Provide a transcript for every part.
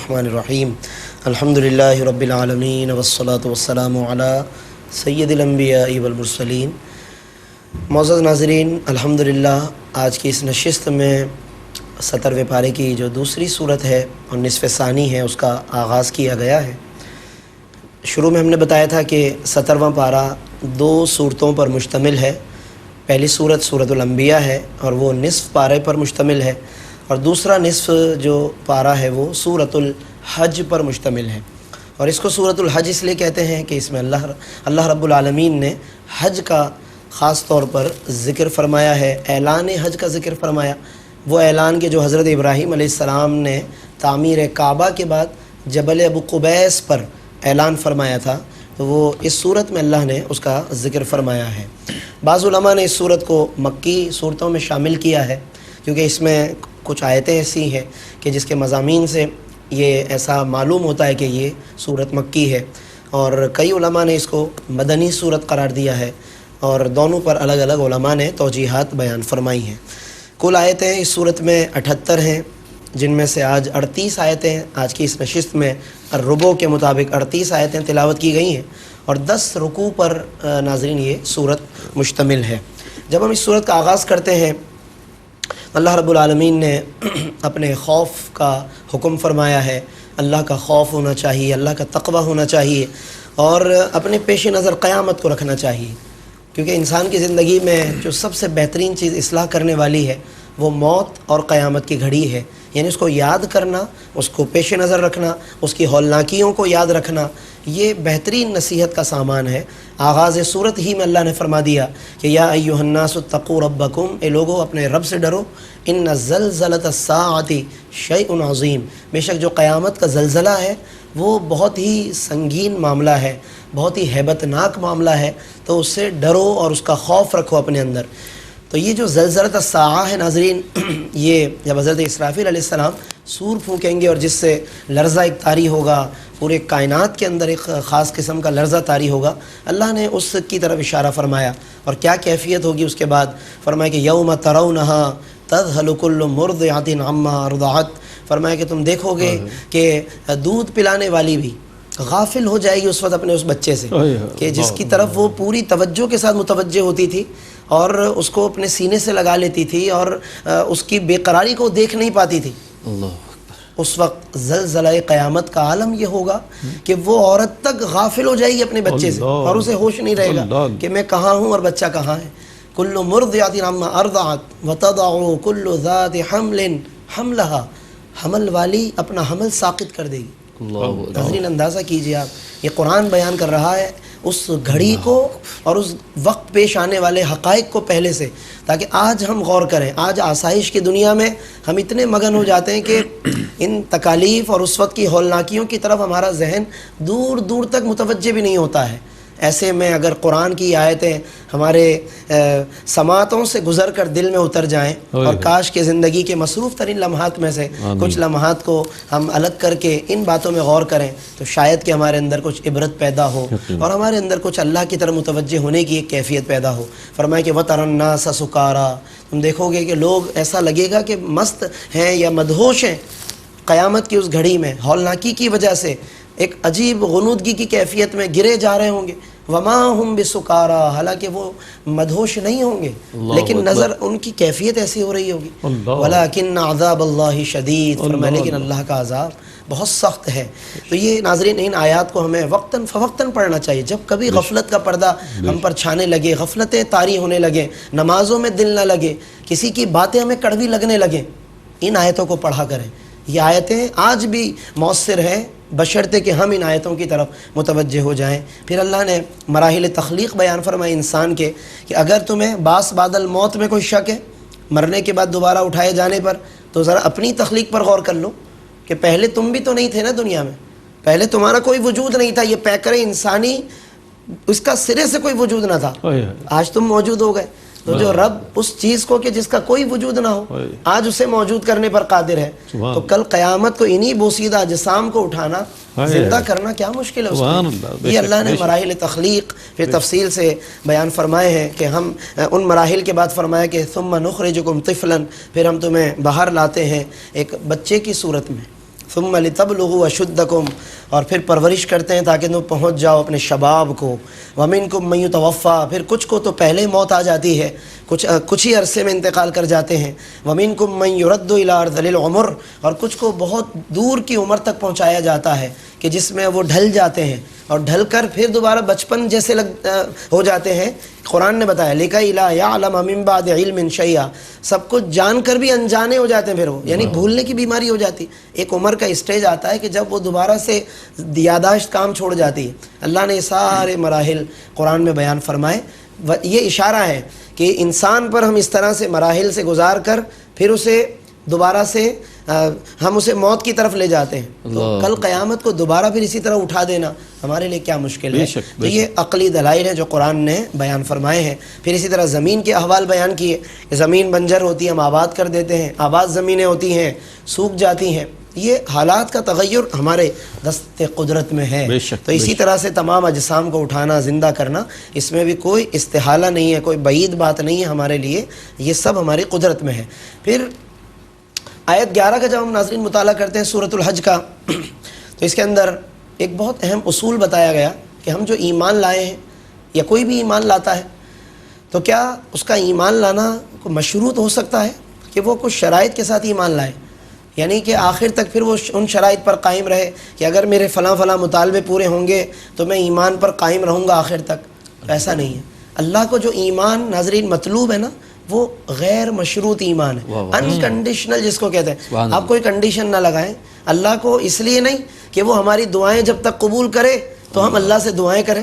الرحمن الرحیم الحمدللہ رب العالمین والصلاة والسلام علی سید الانبیاء والمرسلین۔ معزز ناظرین، الحمدللہ آج کی اس نشست میں 17ویں پارے کی جو دوسری صورت ہے اور نصف ثانی ہے اس کا آغاز کیا گیا ہے۔ شروع میں ہم نے بتایا تھا کہ 17واں پارہ دو صورتوں پر مشتمل ہے۔ پہلی صورت سورۃ الانبیاء ہے اور وہ نصف پارے پر مشتمل ہے، اور دوسرا نصف جو پارہ ہے وہ سورۃ الحج پر مشتمل ہے۔ اور اس کو سورۃ الحج اس لیے کہتے ہیں کہ اس میں اللہ رب العالمین نے حج کا خاص طور پر ذکر فرمایا ہے، اعلان حج کا ذکر فرمایا۔ وہ اعلان کہ جو حضرت ابراہیم علیہ السلام نے تعمیر کعبہ کے بعد جبل ابو قبیس پر اعلان فرمایا تھا، تو وہ اس صورت میں اللہ نے اس کا ذکر فرمایا ہے۔ بعض علماء نے اس صورت کو مکی صورتوں میں شامل کیا ہے، کیونکہ اس میں کچھ آیتیں ایسی ہیں کہ جس کے مضامین سے یہ ایسا معلوم ہوتا ہے کہ یہ صورت مکی ہے، اور کئی علماء نے اس کو مدنی صورت قرار دیا ہے، اور دونوں پر الگ الگ علماء نے توجیحات بیان فرمائی ہیں۔ کل آیتیں اس صورت میں 78 ہیں، جن میں سے آج 38 آیتیں آج کی اس نشست میں الربع کے مطابق 38 آیتیں تلاوت کی گئی ہیں، اور 10 رکوع پر ناظرین یہ صورت مشتمل ہے۔ جب ہم اس صورت کا آغاز کرتے ہیں، اللہ رب العالمین نے اپنے خوف کا حکم فرمایا ہے۔ اللہ کا خوف ہونا چاہیے، اللہ کا تقوی ہونا چاہیے، اور اپنے پیش نظر قیامت کو رکھنا چاہیے، کیونکہ انسان کی زندگی میں جو سب سے بہترین چیز اصلاح کرنے والی ہے وہ موت اور قیامت کی گھڑی ہے، یعنی اس کو یاد کرنا، اس کو پیش نظر رکھنا، اس کی ہولناکیوں کو یاد رکھنا، یہ بہترین نصیحت کا سامان ہے۔ آغاز صورت ہی میں اللہ نے فرما دیا کہ یا ایھا الناس اتقوا ربکم، اے لوگو اپنے رب سے ڈرو، ان زلزلۃ الساعۃ شیء عظیم، بے شک جو قیامت کا زلزلہ ہے وہ بہت ہی سنگین معاملہ ہے، بہت ہی ہیبت ناک معاملہ ہے، تو اس سے ڈرو اور اس کا خوف رکھو اپنے اندر۔ تو یہ جو زلزلۃ الساعہ ہے ناظرین، یہ جب حضرت اسرافیل علیہ السلام سور پھونکیں گے اور جس سے لرزہ ایک طاری ہوگا، پورے کائنات کے اندر ایک خاص قسم کا لرزہ طاری ہوگا، اللہ نے اس کی طرف اشارہ فرمایا، اور کیا کیفیت ہوگی اس کے بعد فرمایا کہ یوم ترونہا تذہل کل مرضعۃ عما ارضعت، فرمایا کہ تم دیکھو گے کہ دودھ پلانے والی بھی غافل ہو جائے گی اس وقت اپنے اس بچے سے، کہ جس کی طرف وہ پوری توجہ کے ساتھ متوجہ ہوتی تھی اور اس کو اپنے سینے سے لگا لیتی تھی، اور اس کی بے قراری کو دیکھ نہیں پاتی تھی۔ اس وقت زلزلہ قیامت کا عالم یہ ہوگا کہ وہ عورت تک غافل ہو جائے گی اپنے بچے سے، اور اسے ہوش نہیں رہے گا کہ میں کہاں ہوں اور بچہ کہاں ہے۔ کل مرضعۃ عما ارضعت وتضع کل ذات حمل حملها، حمل والی اپنا حمل ساقط کر دے گی۔ ناظرین اندازہ کیجئے، آپ یہ قرآن بیان کر رہا ہے اس گھڑی کو اور اس وقت پیش آنے والے حقائق کو پہلے سے، تاکہ آج ہم غور کریں۔ آج آسائش کی دنیا میں ہم اتنے مگن ہو جاتے ہیں کہ ان تکالیف اور اس وقت کی ہولناکیوں کی طرف ہمارا ذہن دور دور تک متوجہ بھی نہیں ہوتا ہے۔ ایسے میں اگر قرآن کی آیتیں ہمارے سماعتوں سے گزر کر دل میں اتر جائیں، اور کاش کے زندگی کے مصروف ترین لمحات میں سے کچھ لمحات کو ہم الگ کر کے ان باتوں میں غور کریں، تو شاید کہ ہمارے اندر کچھ عبرت پیدا ہو اور ہمارے اندر کچھ اللہ کی طرف متوجہ ہونے کی ایک کیفیت پیدا ہو۔ فرمایا کہ وَتَرَى النَّاسَ سُكَارَىٰ، تم دیکھو گے کہ لوگ ایسا لگے گا کہ مست ہیں یا مدہوش ہیں قیامت کی اس گھڑی میں، ہولناکی کی وجہ سے ایک عجیب غنودگی کی کیفیت میں گرے جا رہے ہوں گے۔ وما ہم بسکارا، حالانکہ وہ مدہوش نہیں ہوں گے، لیکن نظر ان کی کیفیت ایسی ہو رہی ہوگی۔ ولیکن عذاب اللہ شدید، فرمایا لیکن اللہ کا عذاب بہت سخت ہے۔ تو یہ ناظرین ان آیات کو ہمیں وقتاً فوقتاً پڑھنا چاہیے۔ جب کبھی غفلت کا پردہ ہم پر چھانے لگے، غفلتیں طاری ہونے لگیں، نمازوں میں دل نہ لگے، کسی کی باتیں ہمیں کڑوی لگنے لگیں، ان آیتوں کو پڑھا کریں۔ یہ آیتیں آج بھی مؤثر ہیں، بشرطے کہ ہم ان آیتوں کی طرف متوجہ ہو جائیں۔ پھر اللہ نے مراحل تخلیق بیان فرمائے انسان کے، کہ اگر تمہیں باس بعد الموت میں کوئی شک ہے، مرنے کے بعد دوبارہ اٹھائے جانے پر، تو ذرا اپنی تخلیق پر غور کر لو کہ پہلے تم بھی تو نہیں تھے نا دنیا میں، پہلے تمہارا کوئی وجود نہیں تھا، یہ پیکر انسانی اس کا سرے سے کوئی وجود نہ تھا، آج تم موجود ہو گئے۔ تو جو رب اس چیز کو کہ جس کا کوئی وجود نہ ہو آج اسے موجود کرنے پر قادر ہے، تو کل قیامت کو انہی بوسیدہ اجسام کو اٹھانا، زندہ کرنا کیا مشکل ہے اس کو۔ یہ اللہ نے مراحل تخلیق پھر تفصیل سے بیان فرمائے ہیں، کہ ہم ان مراحل کے بعد فرمایا کہ ثم نخرجکم طفلا، پھر ہم تمہیں باہر لاتے ہیں ایک بچے کی صورت میں، ثم لتبلغوا اشدکم، اور پھر پرورش کرتے ہیں تاکہ تم پہنچ جاؤ اپنے شباب کو. ومنکم من یتوفیٰ، پھر کچھ کو تو پہلے موت آ جاتی ہے، کچھ ہی عرصے میں انتقال کر جاتے ہیں. ومنکم من یرد الی ارذل العمر، اور کچھ کو بہت دور کی عمر تک پہنچایا جاتا ہے کہ جس میں وہ ڈھل جاتے ہیں اور ڈھل کر پھر دوبارہ بچپن جیسے ہو جاتے ہیں. قرآن نے بتایا لِکَیْ لَا یعلم من بعد علم شیئا، سب کچھ جان کر بھی انجانے ہو جاتے ہیں، پھر وہ یعنی بھولنے کی بیماری ہو جاتی. ایک عمر کا اسٹیج آتا ہے کہ جب وہ دوبارہ سے یاداشت کام چھوڑ جاتی ہے. اللہ نے سارے مراحل قرآن میں بیان فرمائے. یہ اشارہ ہے کہ انسان پر ہم اس طرح سے مراحل سے گزار کر پھر اسے دوبارہ سے ہم اسے موت کی طرف لے جاتے ہیں. تو کل قیامت کو دوبارہ پھر اسی طرح اٹھا دینا ہمارے لیے کیا مشکل ہے. تو یہ عقلی دلائل ہیں جو قرآن نے بیان فرمائے ہیں. پھر اسی طرح زمین کے احوال بیان کیے. زمین بنجر ہوتی ہے، ہم آباد کر دیتے ہیں، آباد زمینیں ہوتی ہیں سوکھ جاتی ہیں. یہ حالات کا تغیر ہمارے دست قدرت میں ہے. تو اسی طرح سے تمام اجسام کو اٹھانا، زندہ کرنا، اس میں بھی کوئی استحالہ نہیں ہے، کوئی بعید بات نہیں ہے ہمارے لیے، یہ سب ہماری قدرت میں ہے. پھر آیت 11 کا جب ہم ناظرین مطالعہ کرتے ہیں سورۃ الحج کا، تو اس کے اندر ایک بہت اہم اصول بتایا گیا کہ ہم جو ایمان لائے ہیں یا کوئی بھی ایمان لاتا ہے تو کیا اس کا ایمان لانا کو مشروط ہو سکتا ہے کہ وہ کچھ شرائط کے ساتھ ایمان لائے، یعنی کہ آخر تک پھر وہ ان شرائط پر قائم رہے کہ اگر میرے فلاں فلاں مطالبے پورے ہوں گے تو میں ایمان پر قائم رہوں گا آخر تک. ایسا نہیں ہے. اللہ کو جو ایمان ناظرین مطلوب ہے نا، وہ غیر مشروط ایمان ہے، انکنڈیشنل جس کو کہتے ہیں. آپ کوئی کنڈیشن نہ لگائیں اللہ کو، اس لیے نہیں کہ وہ ہماری دعائیں جب تک قبول کرے تو ہم اللہ سے دعائیں کریں،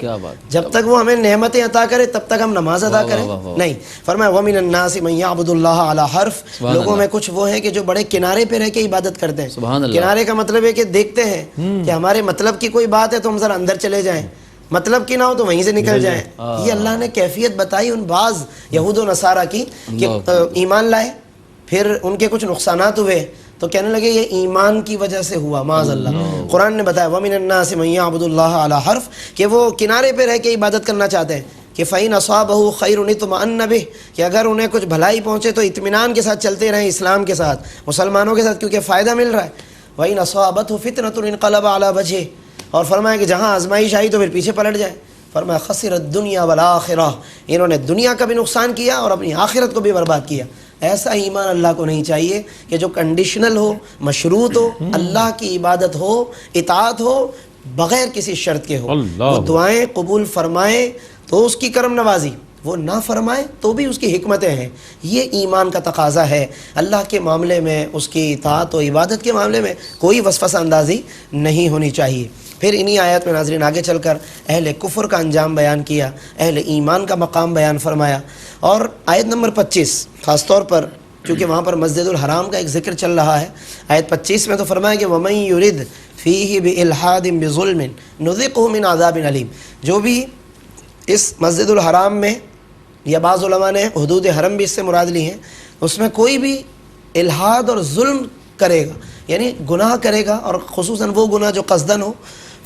جب تک وہ ہمیں نعمتیں عطا کرے تب تک ہم نماز ادا کریں. نہیں، فرمایا وَمِنَ النَّاسِ مَن يَعْبُدُ اللَّهَ عَلَى حَرْفٍ، لوگوں میں کچھ وہ ہیں کہ جو بڑے کنارے پہ رہ کے عبادت کرتے ہیں. کنارے کا مطلب ہے کہ دیکھتے ہیں کہ ہمارے مطلب کی کوئی بات ہے تو ہم ذرا اندر چلے جائیں، مطلب کی نہ ہو تو وہیں سے نکل جائیں. یہ اللہ نے کیفیت بتائی ان بعض یہود و نصارہ کی کہ ایمان لائے پھر ان کے کچھ نقصانات ہوئے تو کہنے لگے یہ ایمان کی وجہ سے ہوا، معاذ اللہ. قرآن نے بتایا وَمِنَ النَّاسِ مَن يَعْبُدُ اللَّهَ عَلَى حَرْفٍ، کہ وہ کنارے پہ رہ کے عبادت کرنا چاہتے ہیں کہ فَإِنْ أَصَابَهُ خَيْرٌ اطْمَأَنَّ بِهِ، کہ اگر انہیں کچھ بھلائی پہنچے تو اطمینان کے ساتھ چلتے رہیں، اسلام کے ساتھ، مسلمانوں کے ساتھ، کیونکہ فائدہ مل رہا ہے. وَإِنْ أَصَابَتْهُ فِتْنَةٌ انقلب عَلَى وَجْهِهِ، اور فرمایا کہ جہاں آزمائش آئی تو پھر پیچھے پلٹ جائے. فرمایا خسر الدنیا والآخرہ، انہوں نے دنیا کا بھی نقصان کیا اور اپنی آخرت کو بھی برباد کیا. ایسا ایمان اللہ کو نہیں چاہیے کہ جو کنڈیشنل ہو، مشروط ہو، اللہ کی عبادت ہو، اطاعت ہو، بغیر کسی شرط کے ہو. وہ دعائیں قبول فرمائے تو اس کی کرم نوازی، وہ نہ فرمائے تو بھی اس کی حکمتیں ہیں. یہ ایمان کا تقاضا ہے. اللہ کے معاملے میں، اس کی اطاعت و عبادت کے معاملے میں کوئی وسوسہ اندازی نہیں ہونی چاہیے. پھر انہی آیات میں ناظرین آگے چل کر اہل کفر کا انجام بیان کیا، اہل ایمان کا مقام بیان فرمایا. اور آیت نمبر 25 خاص طور پر کیونکہ وہاں پر مسجد الحرام کا ایک ذکر چل رہا ہے، آیت 25 میں تو فرمایا کہ وَمَن يُرِدْ فِيهِ بِإِلْحَادٍ بِظُلْمٍ نُذِقْهُ مِنْ عَذَابٍ أَلِيمٍ، جو بھی اس مسجد الحرام میں، یا بعض علماء نے حدود حرم بھی اس سے مراد لی ہیں، اس میں کوئی بھی الحاد اور ظلم کرے گا یعنی گناہ کرے گا، اور خصوصاً وہ گناہ جو قصدن ہو،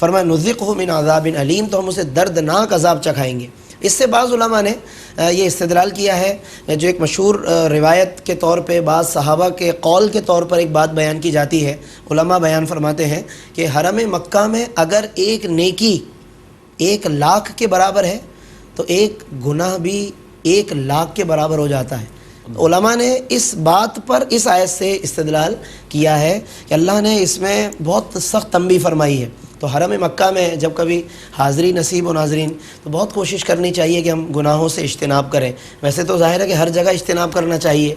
فرمایا نُذِقْهُ مِنْ عَذَابٍ أَلِيمٍ، تو ہم اسے دردناک عذاب چکھائیں گے. اس سے بعض علماء نے یہ استدلال کیا ہے، جو ایک مشہور روایت کے طور پہ بعض صحابہ کے قول کے طور پر ایک بات بیان کی جاتی ہے. علماء بیان فرماتے ہیں کہ حرم مکہ میں اگر ایک نیکی 1,00,000 کے برابر ہے تو ایک گناہ بھی 1,00,000 کے برابر ہو جاتا ہے. علماء نے اس بات پر اس آیت سے استدلال کیا ہے کہ اللہ نے اس میں بہت سخت تنبیہ فرمائی ہے. تو حرم مکہ میں جب کبھی حاضری نصیب و ناظرین تو بہت کوشش کرنی چاہیے کہ ہم گناہوں سے اجتناب کریں. ویسے تو ظاہر ہے کہ ہر جگہ اجتناب کرنا چاہیے.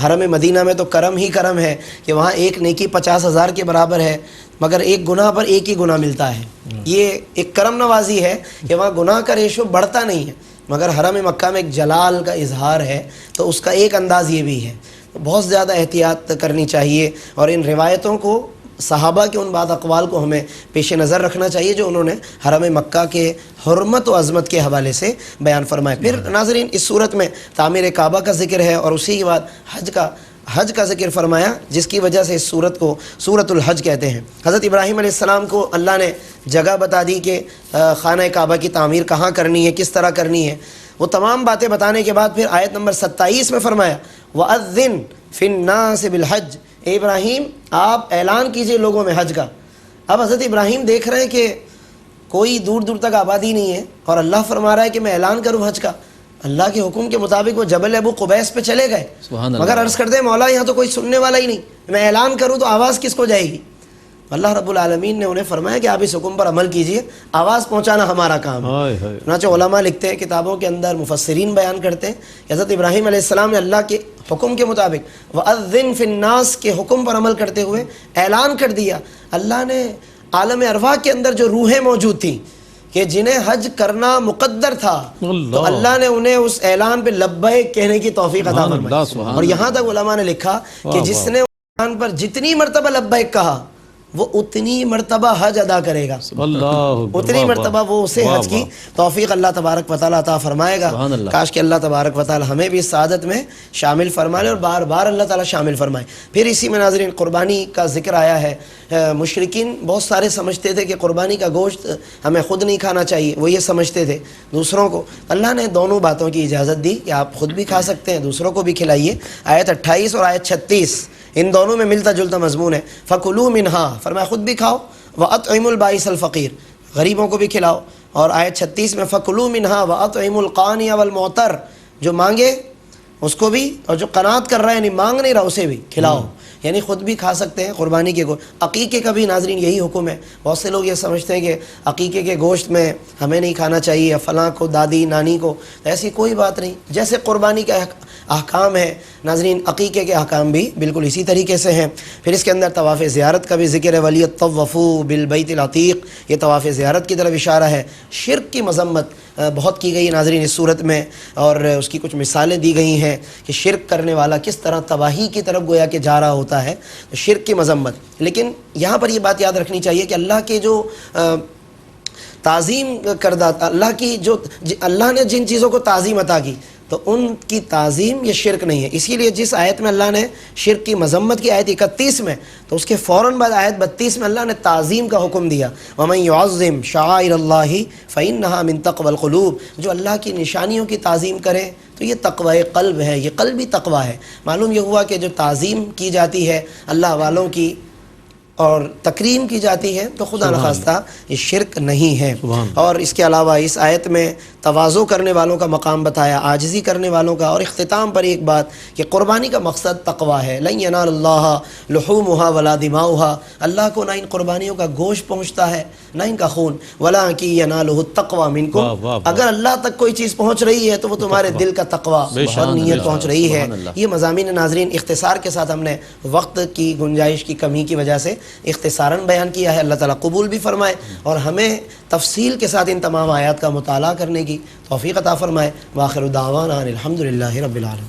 حرم مدینہ میں تو کرم ہی کرم ہے کہ وہاں ایک نیکی 50,000 کے برابر ہے، مگر ایک گناہ پر ایک ہی گناہ ملتا ہے. یہ ایک کرم نوازی ہے کہ وہاں گناہ کا ریشو بڑھتا نہیں ہے، مگر حرم مکہ میں ایک جلال کا اظہار ہے تو اس کا ایک انداز یہ بھی ہے. بہت زیادہ احتیاط کرنی چاہیے، اور ان روایتوں کو، صحابہ کے ان بعض اقوال کو ہمیں پیش نظر رکھنا چاہیے جو انہوں نے حرم مکہ کے حرمت و عظمت کے حوالے سے بیان فرمائے. پھر ناظرین اس صورت میں تعمیر کعبہ کا ذکر ہے، اور اسی کے بعد حج کا ذکر فرمایا، جس کی وجہ سے اس صورت کو سورۃ الحج کہتے ہیں. حضرت ابراہیم علیہ السلام کو اللہ نے جگہ بتا دی کہ خانہ کعبہ کی تعمیر کہاں کرنی ہے، کس طرح کرنی ہے. وہ تمام باتیں بتانے کے بعد پھر آیت نمبر 27 میں فرمایا وَأَذِّن فِي النَّاسِ بِالْحَجِّ اے ابراہیم آپ اعلان کیجئے لوگوں میں حج کا۔ اب حضرت ابراہیم دیکھ رہے ہیں کہ کوئی دور دور تک آبادی نہیں ہے اور اللہ فرما رہا ہے کہ میں اعلان کروں حج کا۔ اللہ کے حکم کے مطابق وہ جبل ابو قبیس پہ چلے گئے، مگر عرض کرتے ہیں مولا یہاں تو کوئی سننے والا ہی نہیں، میں اعلان کروں تو آواز کس کو جائے گی؟ اللہ رب العالمین نے انہیں فرمایا کہ آپ اس حکم پر عمل کیجئے، آواز پہنچانا ہمارا کام ہے۔ چنانچہ علماء لکھتے ہیں، کتابوں کے اندر مفسرین بیان کرتے ہیں کہ حضرت ابراہیم علیہ السلام نے اللہ کے حکم کے مطابق وَأَذِّن فِي النَّاسِ کے حکم پر عمل کرتے ہوئے اعلان کر دیا۔ اللہ نے عالم ارواح کے اندر جو روحیں موجود تھیں کہ جنہیں حج کرنا مقدر تھا، تو اللہ نے انہیں اس اعلان پہ لبیک کہنے کی توفیق عطا فرمائی۔ اور یہاں تک علماء نے لکھا کہ جس نے اعلان پر جتنی مرتبہ لبیک کہا وہ اتنی مرتبہ حج ادا کرے گا، اتنی مرتبہ وہ اسے حج کی توفیق اللہ تبارک و تعالیٰ عطا فرمائے گا۔ کاش کہ اللہ تبارک و تعالیٰ ہمیں بھی اس سعادت میں شامل فرما لے اور بار بار اللہ تعالیٰ شامل فرمائے۔ پھر اسی میں ناظرین قربانی کا ذکر آیا ہے۔ مشرکین بہت سارے سمجھتے تھے کہ قربانی کا گوشت ہمیں خود نہیں کھانا چاہیے، وہ یہ سمجھتے تھے دوسروں کو۔ اللہ نے دونوں باتوں کی اجازت دی کہ آپ خود بھی کھا سکتے ہیں، دوسروں کو بھی کھلائیے۔ آیت 28 اور آیت 36 ان دونوں میں ملتا جلتا مضمون ہے۔ فَكُلُوا مِنْهَا، فرمایا خود بھی کھاؤ، وَأَطْعِمُوا الْبَائِسَ الْفَقِيرَ، غریبوں کو بھی کھلاؤ۔ اور آیت 36 میں فَكُلُوا مِنْهَا وَأَطْعِمُوا الْقَانِعَ وَالْمُعْتَرَّ، جو مانگے اس کو بھی اور جو قناعت کر رہا ہے یعنی مانگ نہیں رہا اسے بھی کھلاؤ، یعنی خود بھی کھا سکتے ہیں قربانی کے گوشت۔ عقیقے کا بھی ناظرین یہی حکم ہے۔ بہت سے لوگ یہ سمجھتے ہیں کہ عقیقے کے گوشت میں ہمیں نہیں کھانا چاہیے یا فلاں کو، دادی نانی کو، ایسی کوئی بات نہیں۔ جیسے قربانی کا احکام ہے ناظرین، عقیقے کے احکام بھی بالکل اسی طریقے سے ہیں۔ پھر اس کے اندر طواف زیارت کا بھی ذکر ہے، وَلْيَطَّوَّفُوا بِالْبَيْتِ الْعَتِيقِ، یہ طواف زیارت کی طرف اشارہ ہے۔ شرک کی مذمت بہت کی گئی ناظرین اس صورت میں، اور اس کی کچھ مثالیں دی گئی ہیں کہ شرک کرنے والا کس طرح تباہی کی طرف گویا کہ جا رہا ہوتا ہے، شرک کی مذمت۔ لیکن یہاں پر یہ بات یاد رکھنی چاہیے کہ اللہ کے جو تعظیم کردہ، اللہ نے جن چیزوں کو تعظیم عطا کی تو ان کی تعظیم یہ شرک نہیں ہے۔ اسی لیے جس آیت میں اللہ نے شرک کی مذمت کی، آیت 31 میں، تو اس کے فوراً بعد آیت 32 میں اللہ نے تعظیم کا حکم دیا، وَمَن يُعَظِّمْ شَعَائِرَ اللَّهِ فَإِنَّهَا مِن تَقْوَى الْقُلُوبِ، جو اللہ کی نشانیوں کی تعظیم کرے تو یہ تقوی قلب ہے، یہ قلبی تقوی ہے۔ معلوم یہ ہوا کہ جو تعظیم کی جاتی ہے اللہ والوں کی اور تکریم کی جاتی ہے تو خدا نخواستہ یہ شرک نہیں ہے۔ اور اس کے علاوہ اس آیت میں تواضع کرنے والوں کا مقام بتایا، عاجزی کرنے والوں کا۔ اور اختتام پر ایک بات کہ قربانی کا مقصد تقوی ہے۔ لن ینال اللہ لحومها ولا دماؤها، اللہ کو نہ ان قربانیوں کا گوشت پہنچتا ہے نہ ان کا خون، ولکن ینالہ التقوی منکم، اگر اللہ تک کوئی چیز پہنچ رہی ہے تو وہ تمہارے دل کا تقوی اور نیت پہنچ رہی ہے۔ یہ مضامین ناظرین اختصار کے ساتھ ہم نے وقت کی گنجائش کی کمی کی وجہ سے اختصاراً بیان کیا ہے۔ اللہ تعالیٰ قبول بھی فرمائے اور ہمیں تفصیل کے ساتھ ان تمام آیات کا مطالعہ کرنے کی توفیق عطا فرمائے۔ وآخر دعوانا الحمدللہ رب العالمین۔